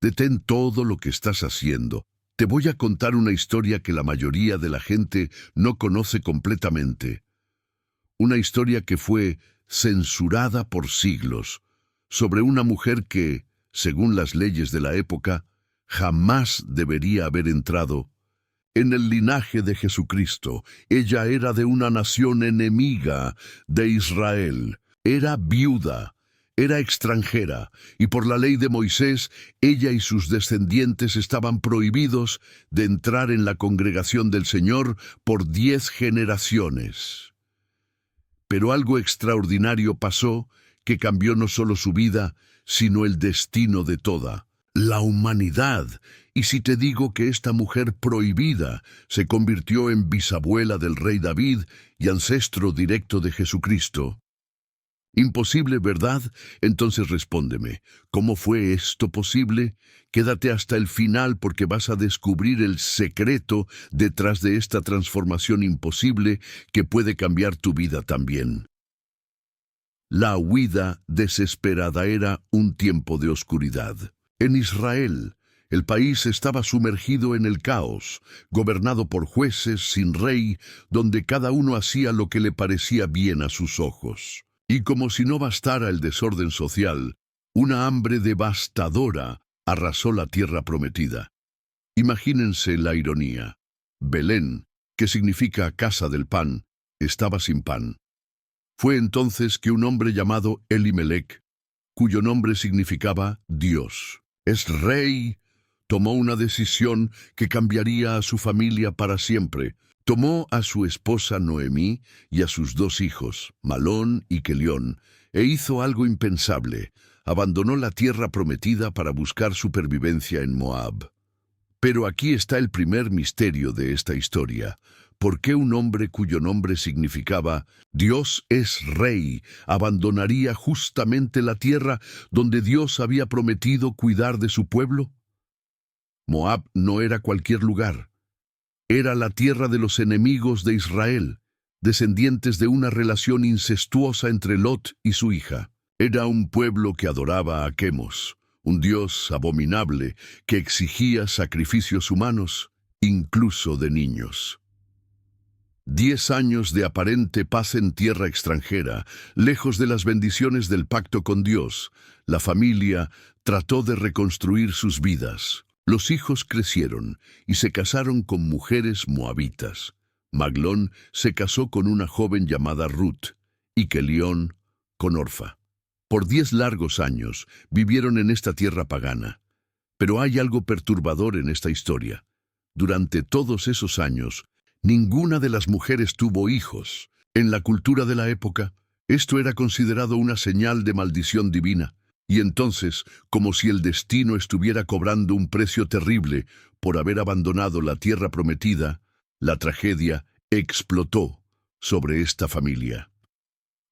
Detén todo lo que estás haciendo. Te voy a contar una historia que la mayoría de la gente no conoce completamente. Una historia que fue censurada por siglos, sobre una mujer que, según las leyes de la época, jamás debería haber entrado en el linaje de Jesucristo. Ella era de una nación enemiga de Israel. Era viuda, era extranjera, y por la ley de Moisés, ella y sus descendientes estaban prohibidos de entrar en la congregación del Señor por 10 generaciones. Pero algo extraordinario pasó que cambió no solo su vida, sino el destino de toda la humanidad. Y si te digo que esta mujer prohibida se convirtió en bisabuela del rey David y ancestro directo de Jesucristo, imposible, ¿verdad? Entonces respóndeme, ¿cómo fue esto posible? Quédate hasta el final porque vas a descubrir el secreto detrás de esta transformación imposible que puede cambiar tu vida también. La huida desesperada era un tiempo de oscuridad. En Israel, el país estaba sumergido en el caos, gobernado por jueces sin rey, donde cada uno hacía lo que le parecía bien a sus ojos. Y como si no bastara el desorden social, una hambre devastadora arrasó la tierra prometida. Imagínense la ironía. Belén, que significa casa del pan, estaba sin pan. Fue entonces que un hombre llamado Elimelec, cuyo nombre significaba Dios, es rey, tomó una decisión que cambiaría a su familia para siempre. Tomó a su esposa Noemí y a sus 2 hijos, Malón y Quelión, e hizo algo impensable. Abandonó la tierra prometida para buscar supervivencia en Moab. Pero aquí está el primer misterio de esta historia. ¿Por qué un hombre cuyo nombre significaba Dios es rey abandonaría justamente la tierra donde Dios había prometido cuidar de su pueblo? Moab no era cualquier lugar. Era la tierra de los enemigos de Israel, descendientes de una relación incestuosa entre Lot y su hija. Era un pueblo que adoraba a Quemos, un dios abominable que exigía sacrificios humanos, incluso de niños. 10 años de aparente paz en tierra extranjera, lejos de las bendiciones del pacto con Dios, la familia trató de reconstruir sus vidas. Los hijos crecieron y se casaron con mujeres moabitas. Maglón se casó con una joven llamada Ruth y Quelión con Orfa. Por 10 largos años vivieron en esta tierra pagana. Pero hay algo perturbador en esta historia. Durante todos esos años, ninguna de las mujeres tuvo hijos. En la cultura de la época, esto era considerado una señal de maldición divina. Y entonces, como si el destino estuviera cobrando un precio terrible por haber abandonado la tierra prometida, la tragedia explotó sobre esta familia.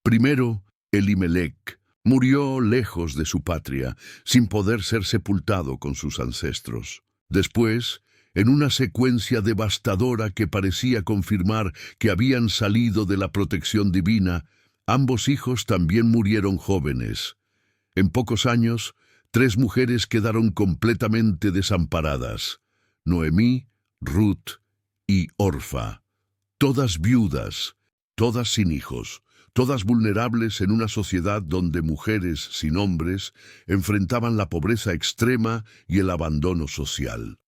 Primero, Elimelec murió lejos de su patria, sin poder ser sepultado con sus ancestros. Después, en una secuencia devastadora que parecía confirmar que habían salido de la protección divina, ambos hijos también murieron jóvenes. En pocos años, 3 mujeres quedaron completamente desamparadas: Noemí, Ruth y Orfa. Todas viudas, todas sin hijos, todas vulnerables en una sociedad donde mujeres sin hombres enfrentaban la pobreza extrema y el abandono social.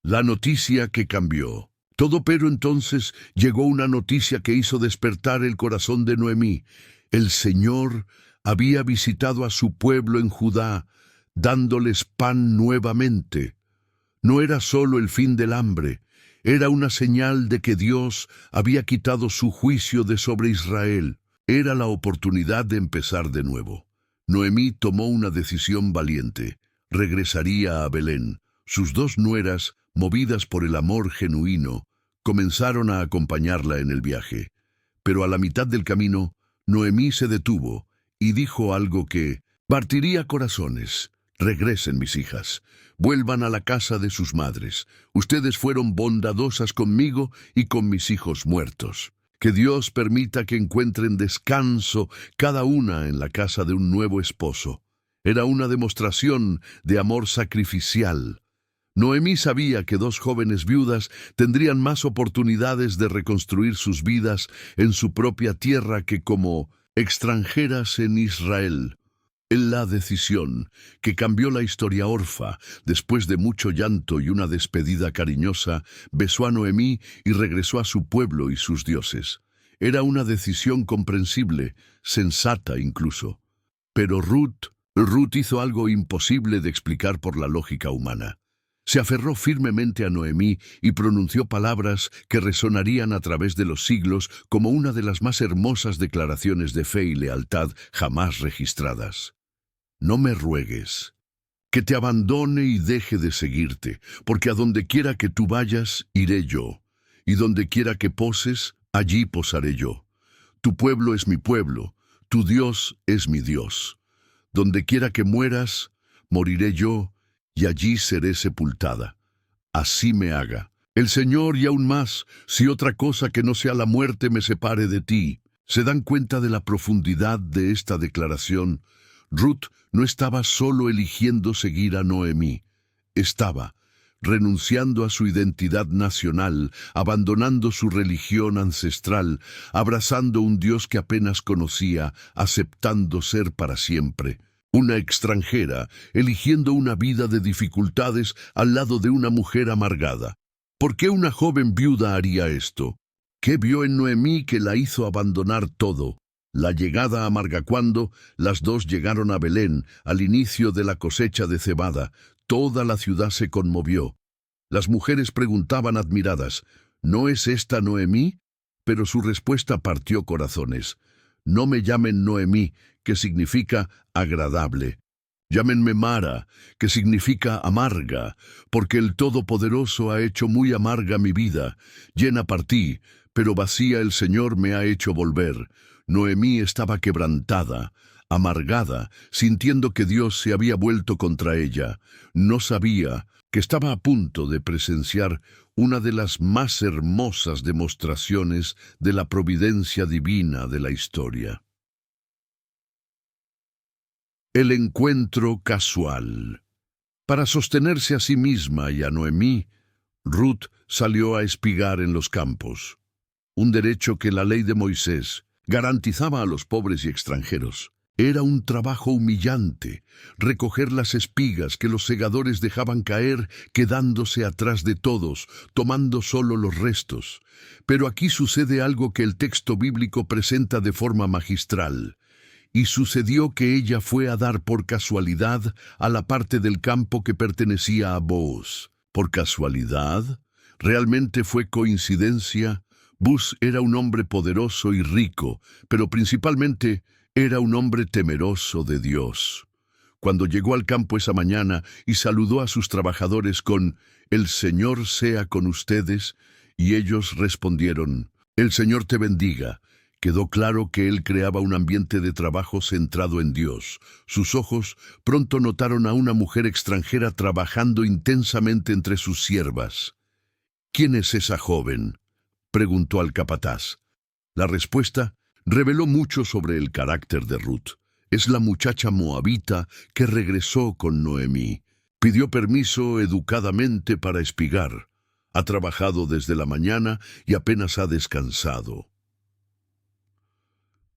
La noticia que cambió todo, pero entonces llegó una noticia que hizo despertar el corazón de Noemí. El Señor había visitado a su pueblo en Judá, dándoles pan nuevamente. No era solo el fin del hambre, era una señal de que Dios había quitado su juicio de sobre Israel. Era la oportunidad de empezar de nuevo. Noemí tomó una decisión valiente. Regresaría a Belén. Sus 2 nueras, movidas por el amor genuino, comenzaron a acompañarla en el viaje. Pero a la mitad del camino, Noemí se detuvo y dijo algo que partiría corazones. Regresen, mis hijas, vuelvan a la casa de sus madres. Ustedes fueron bondadosas conmigo y con mis hijos muertos. Que Dios permita que encuentren descanso cada una en la casa de un nuevo esposo. Era una demostración de amor sacrificial. Noemí sabía que dos jóvenes viudas tendrían más oportunidades de reconstruir sus vidas en su propia tierra que como extranjeras en Israel. En la decisión que cambió la historia Orfa, después de mucho llanto y una despedida cariñosa, besó a Noemí y regresó a su pueblo y sus dioses. Era una decisión comprensible, sensata incluso. Pero Ruth hizo algo imposible de explicar por la lógica humana. Se aferró firmemente a Noemí y pronunció palabras que resonarían a través de los siglos como una de las más hermosas declaraciones de fe y lealtad jamás registradas. No me ruegues, que te abandone y deje de seguirte, porque a donde quiera que tú vayas, iré yo, y donde quiera que poses, allí posaré yo. Tu pueblo es mi pueblo, tu Dios es mi Dios. Donde quiera que mueras, moriré yo, y allí seré sepultada. Así me haga. El Señor y aún más, si otra cosa que no sea la muerte me separe de ti. ¿Se dan cuenta de la profundidad de esta declaración? Ruth no estaba solo eligiendo seguir a Noemí. Estaba renunciando a su identidad nacional, abandonando su religión ancestral, abrazando un Dios que apenas conocía, aceptando ser para siempre. Una extranjera, eligiendo una vida de dificultades al lado de una mujer amargada. ¿Por qué una joven viuda haría esto? ¿Qué vio en Noemí que la hizo abandonar todo? La llegada amarga cuando las dos llegaron a Belén, al inicio de la cosecha de cebada. Toda la ciudad se conmovió. Las mujeres preguntaban admiradas, ¿no es esta Noemí? Pero su respuesta partió corazones. No me llamen Noemí, que significa agradable. Llámenme Mara, que significa amarga, porque el Todopoderoso ha hecho muy amarga mi vida. Llena partí, pero vacía el Señor me ha hecho volver. Noemí estaba quebrantada, amargada, sintiendo que Dios se había vuelto contra ella. No sabía que estaba a punto de presenciar una de las más hermosas demostraciones de la providencia divina de la historia. El encuentro casual. Para sostenerse a sí misma y a Noemí, Ruth salió a espigar en los campos, un derecho que la ley de Moisés garantizaba a los pobres y extranjeros. Era un trabajo humillante, recoger las espigas que los segadores dejaban caer, quedándose atrás de todos, tomando solo los restos. Pero aquí sucede algo que el texto bíblico presenta de forma magistral. Y sucedió que ella fue a dar por casualidad a la parte del campo que pertenecía a Booz. ¿Por casualidad? ¿Realmente fue coincidencia? Booz era un hombre poderoso y rico, pero principalmente era un hombre temeroso de Dios. Cuando llegó al campo esa mañana y saludó a sus trabajadores con «El Señor sea con ustedes», y ellos respondieron «El Señor te bendiga», quedó claro que él creaba un ambiente de trabajo centrado en Dios. Sus ojos pronto notaron a una mujer extranjera trabajando intensamente entre sus siervas. «¿Quién es esa joven?», preguntó al capataz. La respuesta reveló mucho sobre el carácter de Ruth. Es la muchacha moabita que regresó con Noemí. Pidió permiso educadamente para espigar. Ha trabajado desde la mañana y apenas ha descansado.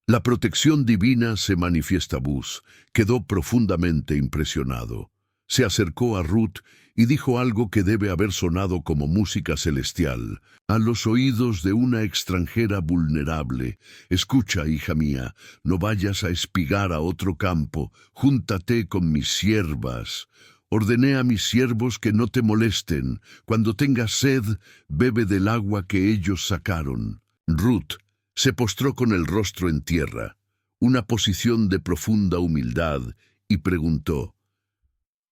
La protección divina se manifiesta a Booz. Quedó profundamente impresionado. Se acercó a Ruth y dijo algo que debe haber sonado como música celestial, a los oídos de una extranjera vulnerable. «Escucha, hija mía, no vayas a espigar a otro campo, júntate con mis siervas. Ordené a mis siervos que no te molesten. Cuando tengas sed, bebe del agua que ellos sacaron». Ruth se postró con el rostro en tierra, una posición de profunda humildad, y preguntó,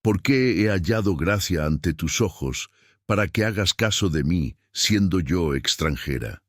«¿Por qué he hallado gracia ante tus ojos para que hagas caso de mí, siendo yo extranjera?»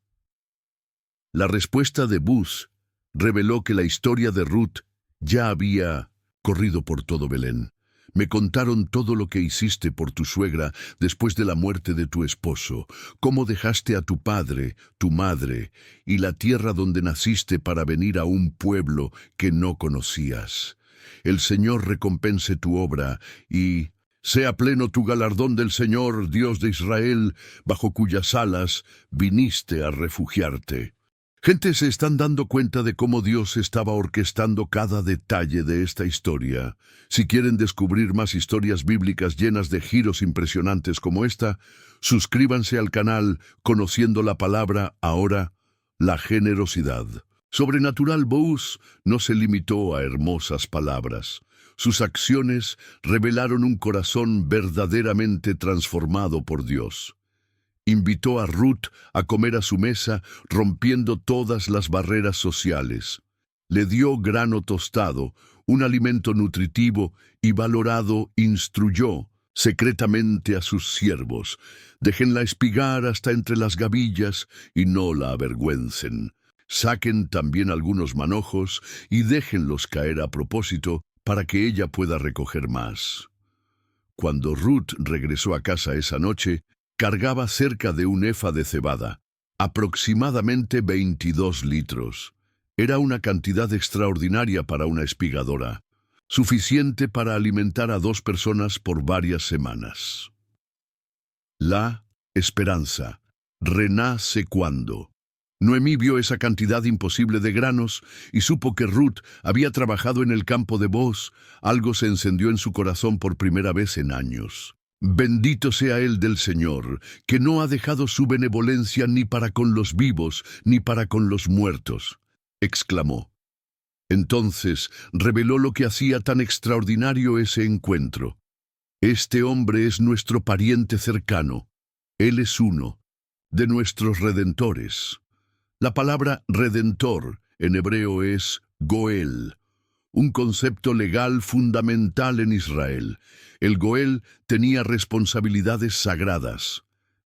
La respuesta de Booz reveló que la historia de Ruth ya había corrido por todo Belén. «Me contaron todo lo que hiciste por tu suegra después de la muerte de tu esposo, cómo dejaste a tu padre, tu madre, y la tierra donde naciste para venir a un pueblo que no conocías. El Señor recompense tu obra y sea pleno tu galardón del Señor, Dios de Israel, bajo cuyas alas viniste a refugiarte. Gente, se están dando cuenta de cómo Dios estaba orquestando cada detalle de esta historia. Si quieren descubrir más historias bíblicas llenas de giros impresionantes como esta, suscríbanse al canal Conociendo la Palabra, ahora, la generosidad. Sobrenatural Boaz no se limitó a hermosas palabras. Sus acciones revelaron un corazón verdaderamente transformado por Dios. Invitó a Ruth a comer a su mesa, rompiendo todas las barreras sociales. Le dio grano tostado, un alimento nutritivo y valorado. Instruyó secretamente a sus siervos: déjenla espigar hasta entre las gavillas y no la avergüencen. Saquen también algunos manojos y déjenlos caer a propósito para que ella pueda recoger más. Cuando Ruth regresó a casa esa noche, cargaba cerca de un efa de cebada, aproximadamente 22 litros. Era una cantidad extraordinaria para una espigadora, suficiente para alimentar a 2 personas por varias semanas. La esperanza renace cuando Noemí vio esa cantidad imposible de granos y supo que Ruth había trabajado en el campo de Boaz. Algo se encendió en su corazón por primera vez en años. Bendito sea el del Señor, que no ha dejado su benevolencia ni para con los vivos, ni para con los muertos, exclamó. Entonces reveló lo que hacía tan extraordinario ese encuentro. Este hombre es nuestro pariente cercano. Él es uno de nuestros redentores. La palabra redentor en hebreo es Goel, un concepto legal fundamental en Israel. El Goel tenía responsabilidades sagradas: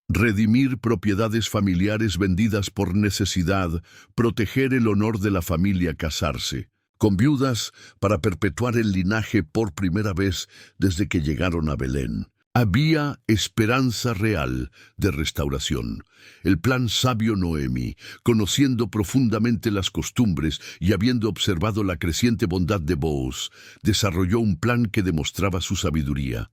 redimir propiedades familiares vendidas por necesidad, proteger el honor de la familia, casarse con viudas para perpetuar el linaje por primera vez desde que llegaron a Belén. Había esperanza real de restauración. El plan sabio Noemi, conociendo profundamente las costumbres y habiendo observado la creciente bondad de Boaz, desarrolló un plan que demostraba su sabiduría.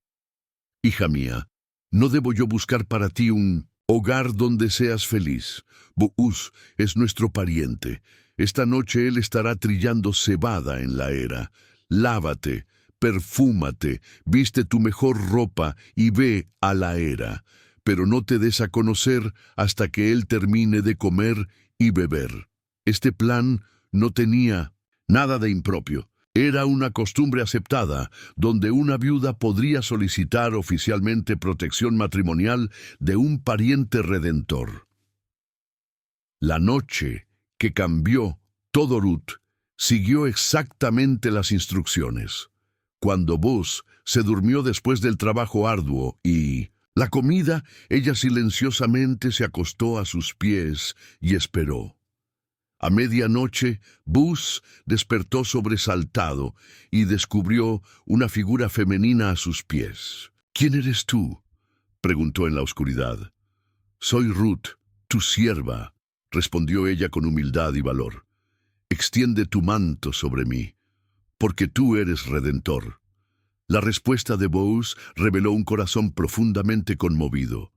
Hija mía, ¿no debo yo buscar para ti un hogar donde seas feliz? Boaz es nuestro pariente. Esta noche él estará trillando cebada en la era. Lávate, perfúmate, viste tu mejor ropa y ve a la era, pero no te des a conocer hasta que él termine de comer y beber. Este plan no tenía nada de impropio. Era una costumbre aceptada, donde una viuda podría solicitar oficialmente protección matrimonial de un pariente redentor. La noche que cambió todo, Ruth siguió exactamente las instrucciones. Cuando Boaz se durmió después del trabajo arduo y la comida, ella silenciosamente se acostó a sus pies y esperó. A medianoche, Boaz despertó sobresaltado y descubrió una figura femenina a sus pies. «¿Quién eres tú?», preguntó en la oscuridad. «Soy Ruth, tu sierva», respondió ella con humildad y valor. «Extiende tu manto sobre mí, porque tú eres redentor». La respuesta de Boaz reveló un corazón profundamente conmovido.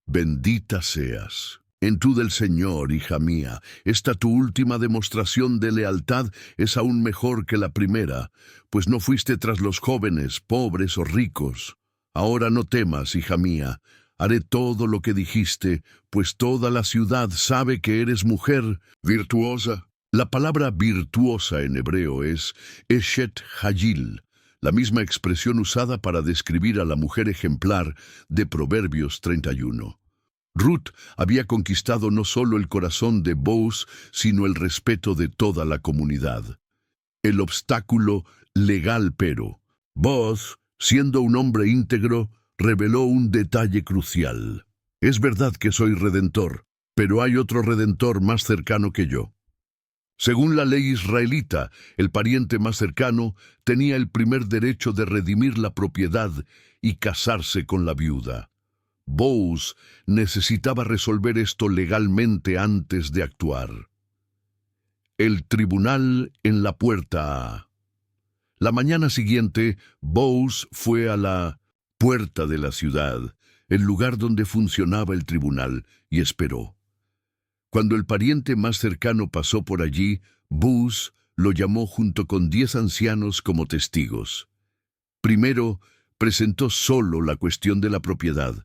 «Bendita seas en tú del Señor, hija mía. Esta tu última demostración de lealtad es aún mejor que la primera, pues no fuiste tras los jóvenes, pobres o ricos. Ahora no temas, hija mía. Haré todo lo que dijiste, pues toda la ciudad sabe que eres mujer virtuosa». La palabra virtuosa en hebreo es Eshet Hayil, la misma expresión usada para describir a la mujer ejemplar de Proverbios 31. Ruth había conquistado no solo el corazón de Boaz, sino el respeto de toda la comunidad. El obstáculo legal, pero Boaz, siendo un hombre íntegro, reveló un detalle crucial. «Es verdad que soy redentor, pero hay otro redentor más cercano que yo». Según la ley israelita, el pariente más cercano tenía el primer derecho de redimir la propiedad y casarse con la viuda. Boaz necesitaba resolver esto legalmente antes de actuar. El tribunal en la puerta. La mañana siguiente, Boaz fue a la puerta de la ciudad, el lugar donde funcionaba el tribunal, y esperó. Cuando el pariente más cercano pasó por allí, Boaz lo llamó junto con 10 ancianos como testigos. Primero, presentó solo la cuestión de la propiedad.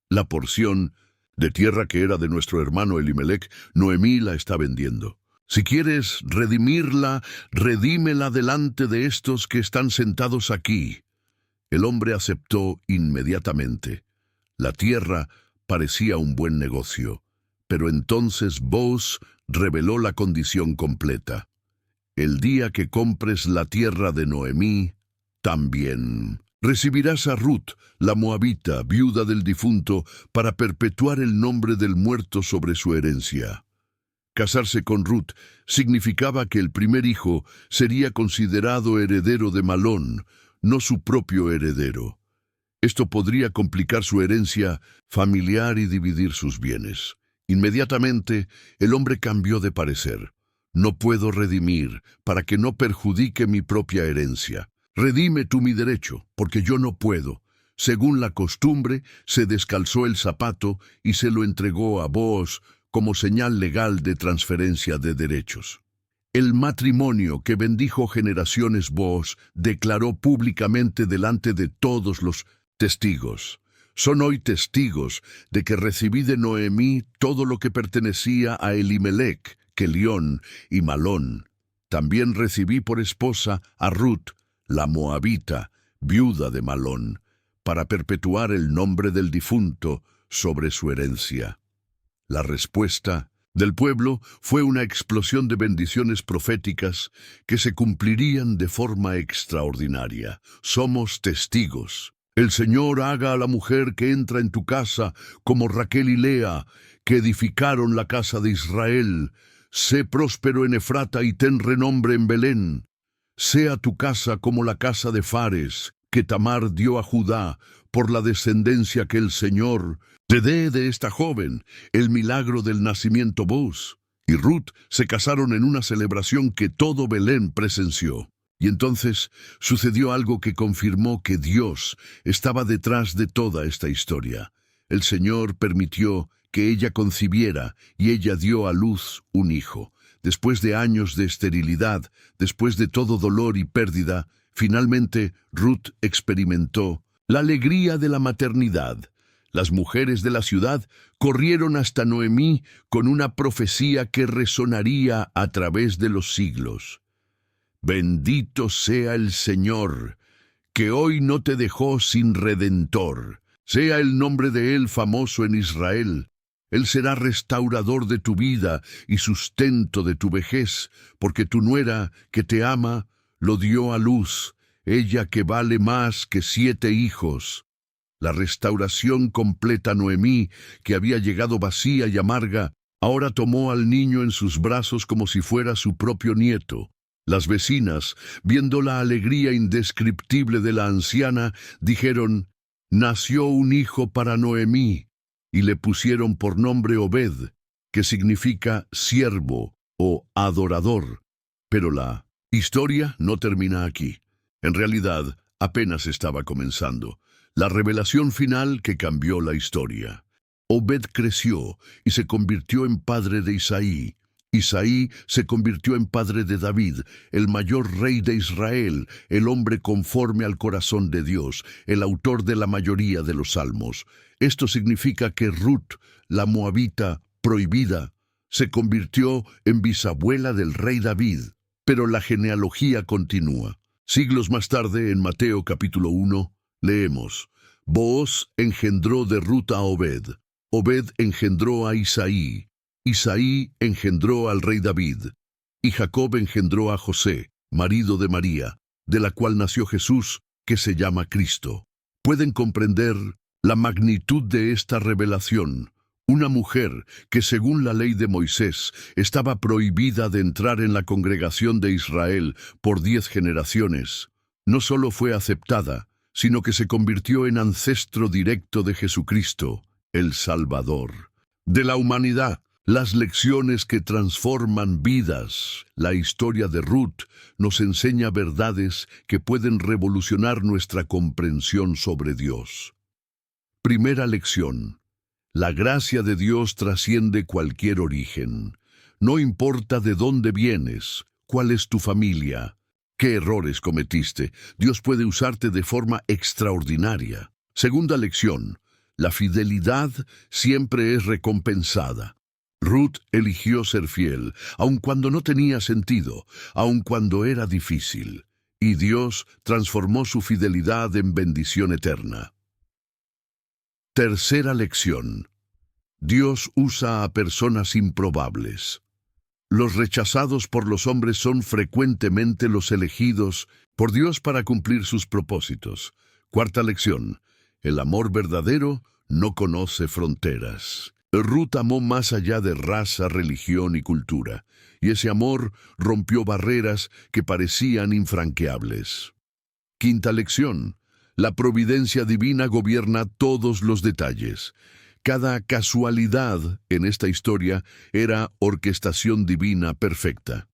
La porción de tierra que era de nuestro hermano Elimelec, Noemí la está vendiendo. Si quieres redimirla, redímela delante de estos que están sentados aquí. El hombre aceptó inmediatamente. La tierra parecía un buen negocio, pero entonces Boaz reveló la condición completa. El día que compres la tierra de Noemí, también recibirás a Ruth, la moabita, viuda del difunto, para perpetuar el nombre del muerto sobre su herencia. Casarse con Ruth significaba que el primer hijo sería considerado heredero de Malón, no su propio heredero. Esto podría complicar su herencia familiar y dividir sus bienes. Inmediatamente, el hombre cambió de parecer. No puedo redimir para que no perjudique mi propia herencia. Redime tú mi derecho, porque yo no puedo. Según la costumbre, se descalzó el zapato y se lo entregó a Boaz como señal legal de transferencia de derechos. El matrimonio que bendijo generaciones Boaz declaró públicamente delante de todos los testigos. Son hoy testigos de que recibí de Noemí todo lo que pertenecía a Elimelec, Kelión y Malón. También recibí por esposa a Ruth, la moabita, viuda de Malón, para perpetuar el nombre del difunto sobre su herencia. La respuesta del pueblo fue una explosión de bendiciones proféticas que se cumplirían de forma extraordinaria. Somos testigos. El Señor haga a la mujer que entra en tu casa como Raquel y Lea, que edificaron la casa de Israel. Sé próspero en Efrata y ten renombre en Belén. Sea tu casa como la casa de Fares, que Tamar dio a Judá, por la descendencia que el Señor te dé de esta joven, el milagro del nacimiento Boaz. Y Ruth se casaron en una celebración que todo Belén presenció. Y entonces sucedió algo que confirmó que Dios estaba detrás de toda esta historia. El Señor permitió que ella concibiera y ella dio a luz un hijo. Después de años de esterilidad, después de todo dolor y pérdida, finalmente Ruth experimentó la alegría de la maternidad. Las mujeres de la ciudad corrieron hasta Noemí con una profecía que resonaría a través de los siglos. Bendito sea el Señor, que hoy no te dejó sin redentor. Sea el nombre de Él famoso en Israel. Él será restaurador de tu vida y sustento de tu vejez, porque tu nuera, que te ama, lo dio a luz, ella que vale más que 7 hijos. La restauración completa Noemí, que había llegado vacía y amarga, ahora tomó al niño en sus brazos como si fuera su propio nieto. Las vecinas, viendo la alegría indescriptible de la anciana, dijeron: «Nació un hijo para Noemí», y le pusieron por nombre Obed, que significa siervo o adorador. Pero la historia no termina aquí. En realidad, apenas estaba comenzando. La revelación final que cambió la historia. Obed creció y se convirtió en padre de Isaí. Isaí se convirtió en padre de David, el mayor rey de Israel, el hombre conforme al corazón de Dios, el autor de la mayoría de los salmos. Esto significa que Ruth, la moabita prohibida, se convirtió en bisabuela del rey David. Pero la genealogía continúa. Siglos más tarde, en Mateo capítulo 1, leemos: Booz engendró de Ruth a Obed. Obed engendró a Isaí. Isaí engendró al rey David. Y Jacob engendró a José, marido de María, de la cual nació Jesús, que se llama Cristo. Pueden comprender la magnitud de esta revelación. Una mujer que, según la ley de Moisés, estaba prohibida de entrar en la congregación de Israel por 10 generaciones, no solo fue aceptada, sino que se convirtió en ancestro directo de Jesucristo, el Salvador de la humanidad. Las lecciones que transforman vidas. La historia de Ruth nos enseña verdades que pueden revolucionar nuestra comprensión sobre Dios. Primera lección. La gracia de Dios trasciende cualquier origen. No importa de dónde vienes, cuál es tu familia, qué errores cometiste, Dios puede usarte de forma extraordinaria. Segunda lección. La fidelidad siempre es recompensada. Ruth eligió ser fiel, aun cuando no tenía sentido, aun cuando era difícil, y Dios transformó su fidelidad en bendición eterna. Tercera lección. Dios usa a personas improbables. Los rechazados por los hombres son frecuentemente los elegidos por Dios para cumplir sus propósitos. Cuarta lección. El amor verdadero no conoce fronteras. Ruth amó más allá de raza, religión y cultura, y ese amor rompió barreras que parecían infranqueables. Quinta lección. La providencia divina gobierna todos los detalles. Cada casualidad en esta historia era orquestación divina perfecta.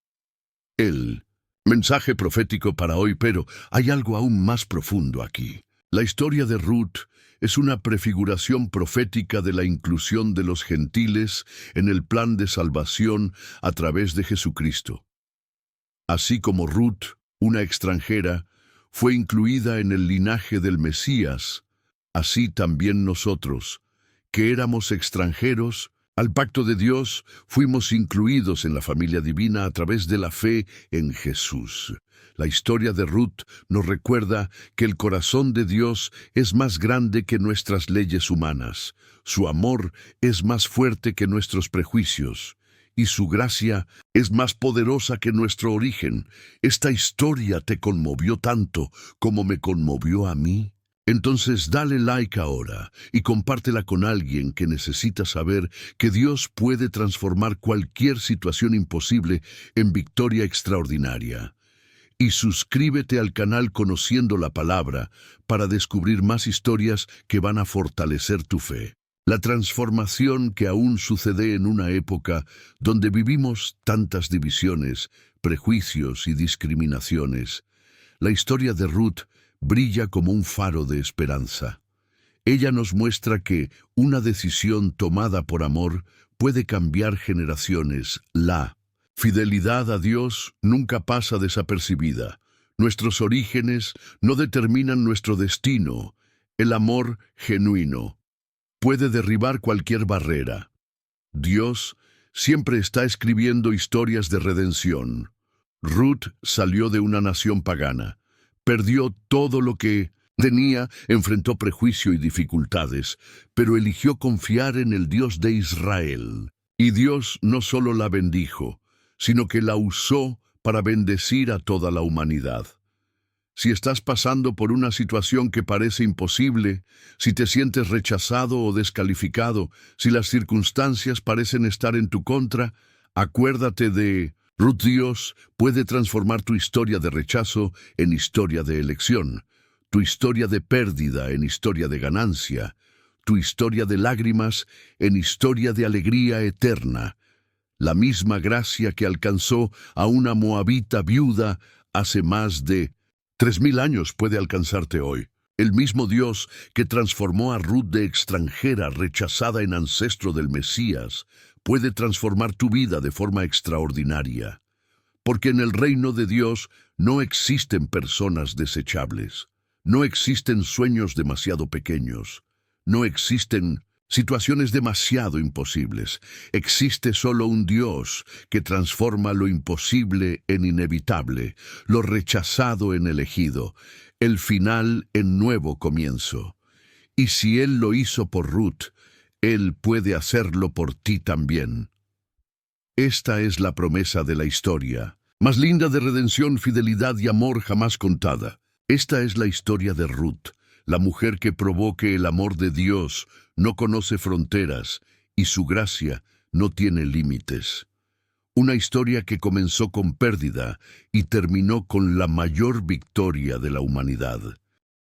El mensaje profético para hoy, pero hay algo aún más profundo aquí. La historia de Ruth es una prefiguración profética de la inclusión de los gentiles en el plan de salvación a través de Jesucristo. Así como Ruth, una extranjera, fue incluida en el linaje del Mesías, así también nosotros, que éramos extranjeros, al pacto de Dios, fuimos incluidos en la familia divina a través de la fe en Jesús. La historia de Ruth nos recuerda que el corazón de Dios es más grande que nuestras leyes humanas. Su amor es más fuerte que nuestros prejuicios. Y su gracia es más poderosa que nuestro origen. ¿Esta historia te conmovió tanto como me conmovió a mí? Entonces dale like ahora y compártela con alguien que necesita saber que Dios puede transformar cualquier situación imposible en victoria extraordinaria. Y suscríbete al canal Conociendo la Palabra para descubrir más historias que van a fortalecer tu fe. La transformación que aún sucede en una época donde vivimos tantas divisiones, prejuicios y discriminaciones. La historia de Ruth brilla como un faro de esperanza. Ella nos muestra que una decisión tomada por amor puede cambiar generaciones. La fidelidad a Dios nunca pasa desapercibida. Nuestros orígenes no determinan nuestro destino. El amor genuino puede derribar cualquier barrera. Dios siempre está escribiendo historias de redención. Ruth salió de una nación pagana. Perdió todo lo que tenía, enfrentó prejuicio y dificultades, pero eligió confiar en el Dios de Israel. Y Dios no solo la bendijo, sino que la usó para bendecir a toda la humanidad. Si estás pasando por una situación que parece imposible, si te sientes rechazado o descalificado, si las circunstancias parecen estar en tu contra, acuérdate de Ruth. Dios puede transformar tu historia de rechazo en historia de elección, tu historia de pérdida en historia de ganancia, tu historia de lágrimas en historia de alegría eterna. La misma gracia que alcanzó a una moabita viuda hace más de 3000 años puede alcanzarte hoy. El mismo Dios que transformó a Ruth de extranjera rechazada en ancestro del Mesías puede transformar tu vida de forma extraordinaria. Porque en el reino de Dios no existen personas desechables, no existen sueños demasiado pequeños, no existen situaciones demasiado imposibles. Existe solo un Dios que transforma lo imposible en inevitable, lo rechazado en elegido, el final en nuevo comienzo. Y si Él lo hizo por Ruth, Él puede hacerlo por ti también. Esta es la promesa de la historia, más linda de redención, fidelidad y amor jamás contada. Esta es la historia de Ruth, la mujer que probó que el amor de Dios no conoce fronteras y su gracia no tiene límites. Una historia que comenzó con pérdida y terminó con la mayor victoria de la humanidad.